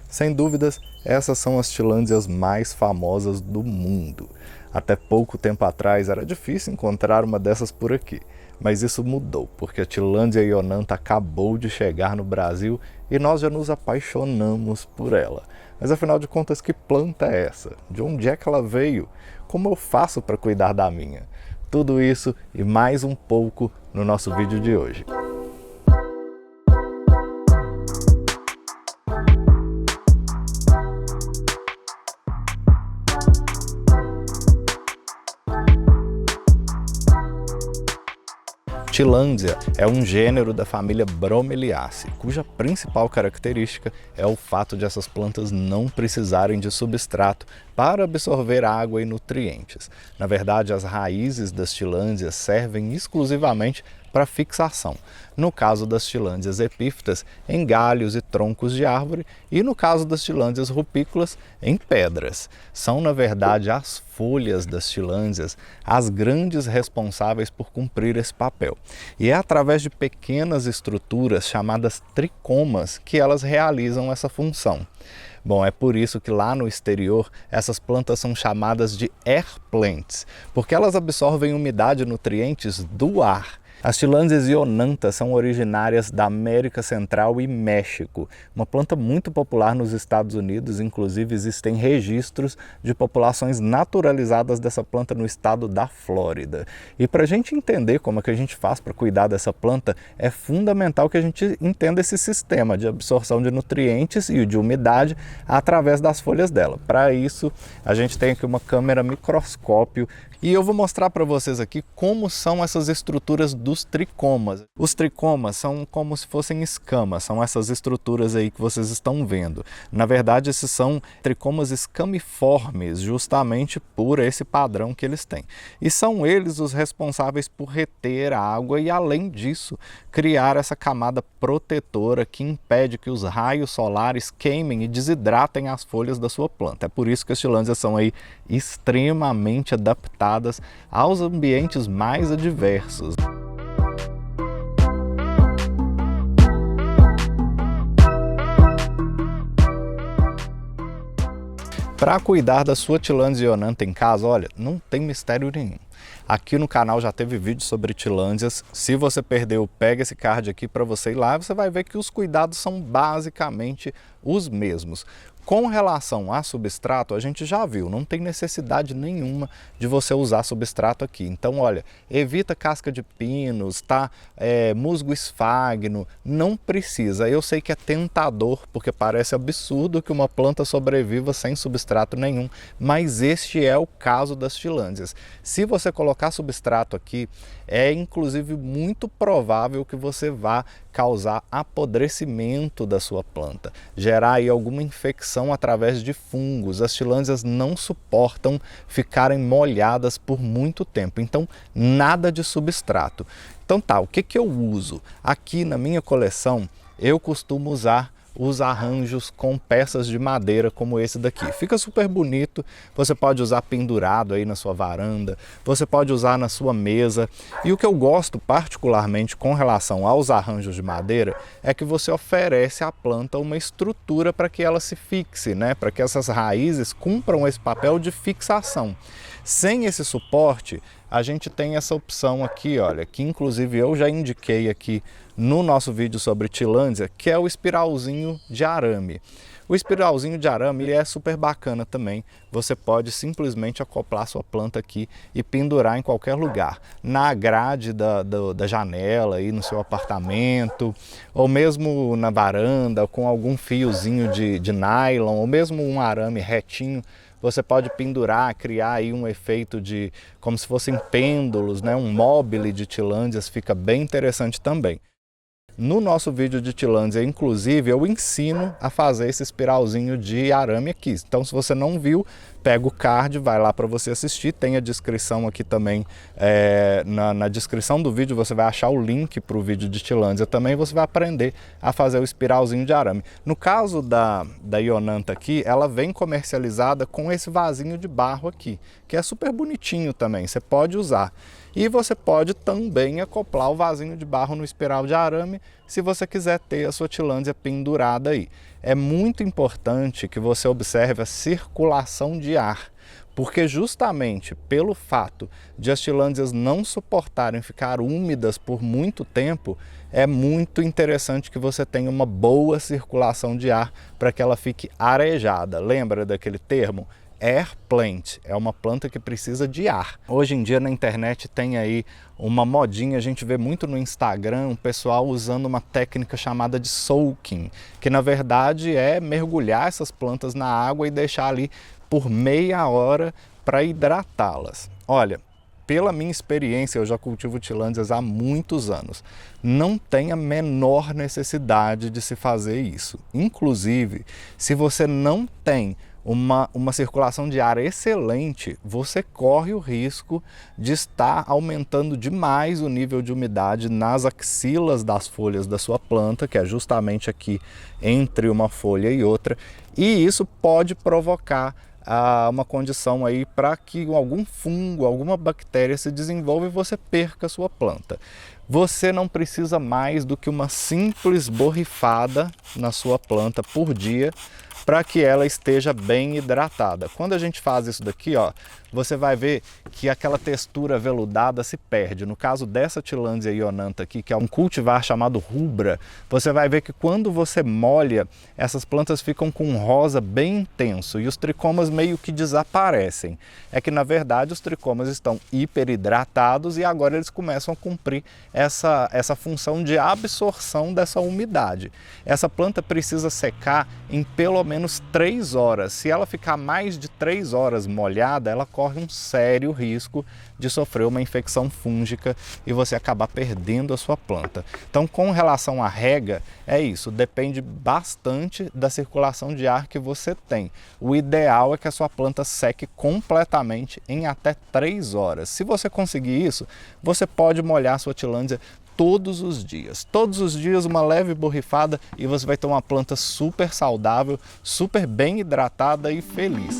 Sem dúvidas, essas são as tilândias mais famosas do mundo. Até pouco tempo atrás era difícil encontrar uma dessas por aqui, mas isso mudou, porque a Tilândia ionantha acabou de chegar no Brasil e nós já nos apaixonamos por ela. Mas afinal de contas, que planta é essa? De onde é que ela veio? Como eu faço para cuidar da minha? Tudo isso e mais um pouco no nosso vídeo de hoje. Tillandsia é um gênero da família Bromeliaceae, cuja principal característica é o fato de essas plantas não precisarem de substrato para absorver água e nutrientes. Na verdade, as raízes das tilândias servem exclusivamente para fixação. No caso das tilândias epífitas, em galhos e troncos de árvore, e no caso das tilândias rupícolas, em pedras. São, na verdade, as folhas das tilândias as grandes responsáveis por cumprir esse papel. E é através de pequenas estruturas chamadas tricomas que elas realizam essa função. Bom, é por isso que lá no exterior essas plantas são chamadas de air plants, porque elas absorvem umidade e nutrientes do ar. As tilândias ionantha são originárias da América Central e México, uma planta muito popular nos Estados Unidos. Inclusive existem registros de populações naturalizadas dessa planta no estado da Flórida. E para a gente entender como é que a gente faz para cuidar dessa planta, é fundamental que a gente entenda esse sistema de absorção de nutrientes e de umidade através das folhas dela. Para isso, a gente tem aqui uma câmera microscópio e eu vou mostrar para vocês aqui como são essas estruturas dos tricomas. Os tricomas são como se fossem escamas, são essas estruturas aí que vocês estão vendo. Na verdade, esses são tricomas escamiformes, justamente por esse padrão que eles têm. E são eles os responsáveis por reter a água e, além disso, criar essa camada protetora que impede que os raios solares queimem e desidratem as folhas da sua planta. É por isso que as tilândias são aí extremamente adaptadas aos ambientes mais adversos. Para cuidar da sua Tillandsia ionantha em casa, olha, não tem mistério nenhum. Aqui no canal já teve vídeo sobre tilândias. Se você perdeu, pega esse card aqui para você ir lá. Você vai ver que os cuidados são basicamente os mesmos. Com relação a substrato, a gente já viu, não tem necessidade nenhuma de você usar substrato aqui. Então, olha, evita casca de pinos, tá? Musgo esfagno, não precisa. Eu sei que é tentador, porque parece absurdo que uma planta sobreviva sem substrato nenhum, mas este é o caso das tilândias. Se você colocar substrato aqui, é inclusive muito provável que você vá causar apodrecimento da sua planta, gerar aí alguma infecção através de fungos. As tilândias não suportam ficarem molhadas por muito tempo, então nada de substrato. Então tá, o que eu uso? Aqui na minha coleção eu costumo usar os arranjos com peças de madeira como esse daqui. Fica super bonito, você pode usar pendurado aí na sua varanda, você pode usar na sua mesa. E o que eu gosto particularmente com relação aos arranjos de madeira é que você oferece à planta uma estrutura para que ela se fixe, né? Para que essas raízes cumpram esse papel de fixação. Sem esse suporte, a gente tem essa opção aqui, olha, que inclusive eu já indiquei aqui no nosso vídeo sobre tilândsia, que é o espiralzinho de arame. O espiralzinho de arame ele é super bacana também. Você pode simplesmente acoplar sua planta aqui e pendurar em qualquer lugar. Na grade da janela, aí no seu apartamento, ou mesmo na varanda, com algum fiozinho de nylon, ou mesmo um arame retinho. Você pode pendurar, criar aí um efeito de como se fossem pêndulos, né? Um mobile de tilândias, fica bem interessante também. No nosso vídeo de tilândia, inclusive, eu ensino a fazer esse espiralzinho de arame aqui. Então, se você não viu, pega o card, vai lá para você assistir. Tem a descrição aqui também. Na descrição do vídeo você vai achar o link para o vídeo de tilândia também. Você vai aprender a fazer o espiralzinho de arame. No caso da ionantha aqui, ela vem comercializada com esse vasinho de barro aqui, que é super bonitinho também, você pode usar. E você pode também acoplar o vasinho de barro no espiral de arame se você quiser ter a sua tillandsia pendurada aí. É muito importante que você observe a circulação de ar, porque justamente pelo fato de as tillandsias não suportarem ficar úmidas por muito tempo, é muito interessante que você tenha uma boa circulação de ar para que ela fique arejada. Lembra daquele termo? Air plant, é uma planta que precisa de ar. Hoje em dia na internet tem aí uma modinha, a gente vê muito no Instagram, o pessoal usando uma técnica chamada de soaking, que na verdade é mergulhar essas plantas na água e deixar ali por meia hora para hidratá-las. Olha, pela minha experiência, eu já cultivo tillandsias há muitos anos, não tem a menor necessidade de se fazer isso. Inclusive, se você não tem uma circulação de ar excelente, você corre o risco de estar aumentando demais o nível de umidade nas axilas das folhas da sua planta, que é justamente aqui entre uma folha e outra, e isso pode provocar uma condição aí para que algum fungo, alguma bactéria se desenvolva e você perca a sua planta. Você não precisa mais do que uma simples borrifada na sua planta por dia para que ela esteja bem hidratada. Quando a gente faz isso daqui, ó, você vai ver que aquela textura veludada se perde. No caso dessa tillandsia ionantha aqui, que é um cultivar chamado rubra, você vai ver que quando você molha, essas plantas ficam com um rosa bem intenso e os tricomas meio que desaparecem. É que na verdade os tricomas estão hiperidratados e agora eles começam a cumprir essa função de absorção dessa umidade. Essa planta precisa secar em pelo menos 3 horas. Se ela ficar mais de 3 horas molhada, ela corre um sério risco de sofrer uma infecção fúngica e você acabar perdendo a sua planta. Então, com relação à rega, é isso, depende bastante da circulação de ar que você tem. O ideal é que a sua planta seque completamente em até 3 horas. Se você conseguir isso, você pode molhar a sua tillandsia todos os dias. Todos os dias uma leve borrifada e você vai ter uma planta super saudável, super bem hidratada e feliz.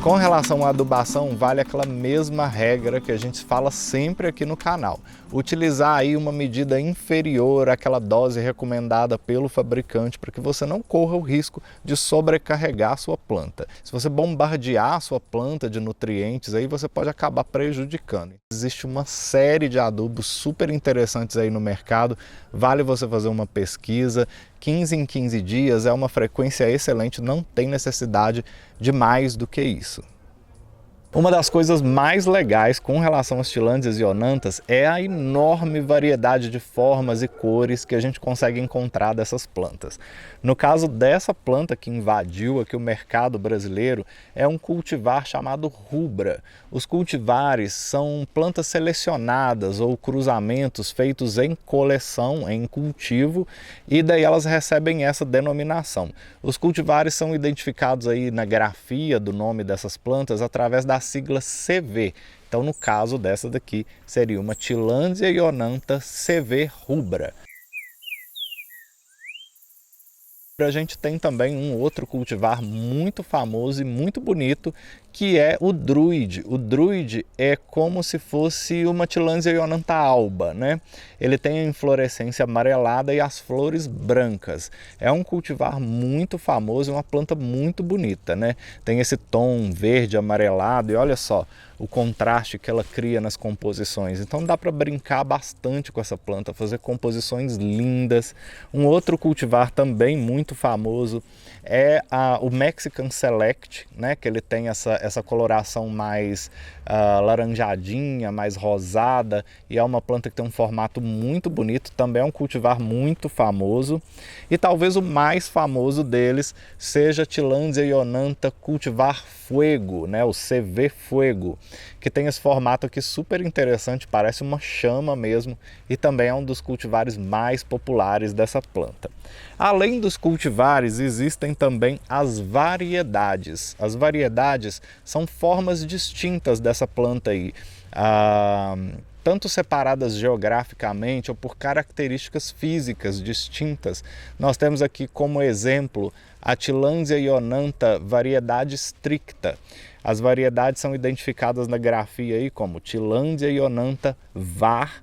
Com relação à adubação, vale aquela mesma regra que a gente fala sempre aqui no canal. Utilizar aí uma medida inferior àquela dose recomendada pelo fabricante para que você não corra o risco de sobrecarregar a sua planta. Se você bombardear a sua planta de nutrientes, aí você pode acabar prejudicando. Existe uma série de adubos super interessantes aí no mercado, vale você fazer uma pesquisa. 15 em 15 dias é uma frequência excelente, não tem necessidade de mais do que isso. Uma das coisas mais legais com relação às tillandsias ionanthas é a enorme variedade de formas e cores que a gente consegue encontrar dessas plantas. No caso dessa planta que invadiu aqui o mercado brasileiro, é um cultivar chamado rubra. Os cultivares são plantas selecionadas ou cruzamentos feitos em coleção, em cultivo, e daí elas recebem essa denominação. Os cultivares são identificados aí na grafia do nome dessas plantas através da sigla CV. Então, no caso dessa daqui, seria uma tillandsia ionantha CV rubra. A gente tem também um outro cultivar muito famoso e muito bonito, que é o druide. O druide é como se fosse uma tillandsia ionantha alba, né? Ele tem a inflorescência amarelada e as flores brancas. É um cultivar muito famoso e uma planta muito bonita, né? Tem esse tom verde amarelado e olha só o contraste que ela cria nas composições. Então dá para brincar bastante com essa planta, fazer composições lindas. Um outro cultivar também muito famoso é o Mexican Select, né? Que ele tem essa coloração mais laranjadinha, mais rosada, e é uma planta que tem um formato muito bonito, também é um cultivar muito famoso. E talvez o mais famoso deles seja a tillandsia ionantha cultivar fuego, né? O CV fuego, que tem esse formato aqui super interessante, parece uma chama mesmo, e também é um dos cultivares mais populares dessa planta. Além dos cultivares, existem também as variedades. As variedades são formas distintas dessa planta aí, tanto separadas geograficamente ou por características físicas distintas. Nós temos aqui como exemplo a Tillandsia ionantha variedade stricta. As variedades são identificadas na grafia aí como Tillandsia ionantha var.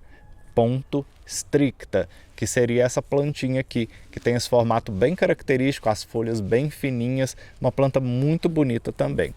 Stricta, que seria essa plantinha aqui, que tem esse formato bem característico, as folhas bem fininhas, uma planta muito bonita também.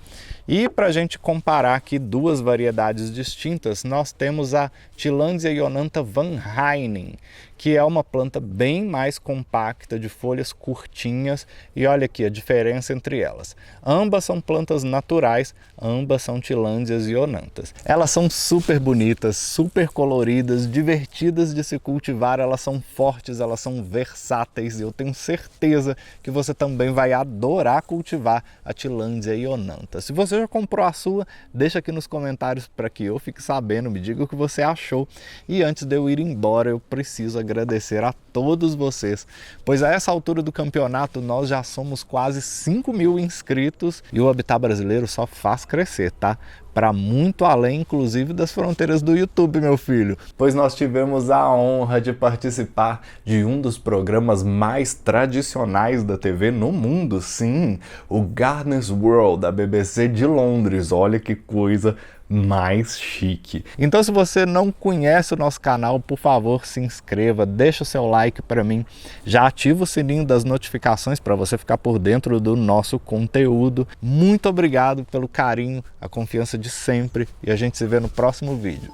E para a gente comparar aqui duas variedades distintas, nós temos a Tillandsia ionantha van Heining, que é uma planta bem mais compacta, de folhas curtinhas, e olha aqui a diferença entre elas. Ambas são plantas naturais, ambas são Tillandsias ionanthas. Elas são super bonitas, super coloridas, divertidas de se cultivar, elas são fortes, elas são versáteis, e eu tenho certeza que você também vai adorar cultivar a Tillandsia ionantha. Se você já comprou a sua, deixa aqui nos comentários para que eu fique sabendo, me diga o que você achou. E antes de eu ir embora, eu preciso agradecer a todos vocês, pois a essa altura do campeonato nós já somos quase 5.000 inscritos e o Habitat Brasileiro só faz crescer, tá? Para muito além, inclusive, das fronteiras do YouTube, meu filho. Pois nós tivemos a honra de participar de um dos programas mais tradicionais da TV no mundo, sim, o Gardener's World, da BBC de Londres. Olha que coisa mais chique. Então, se você não conhece o nosso canal, por favor, se inscreva, deixa o seu like para mim, já ativa o sininho das notificações para você ficar por dentro do nosso conteúdo. Muito obrigado pelo carinho, a confiança de sempre, e a gente se vê no próximo vídeo.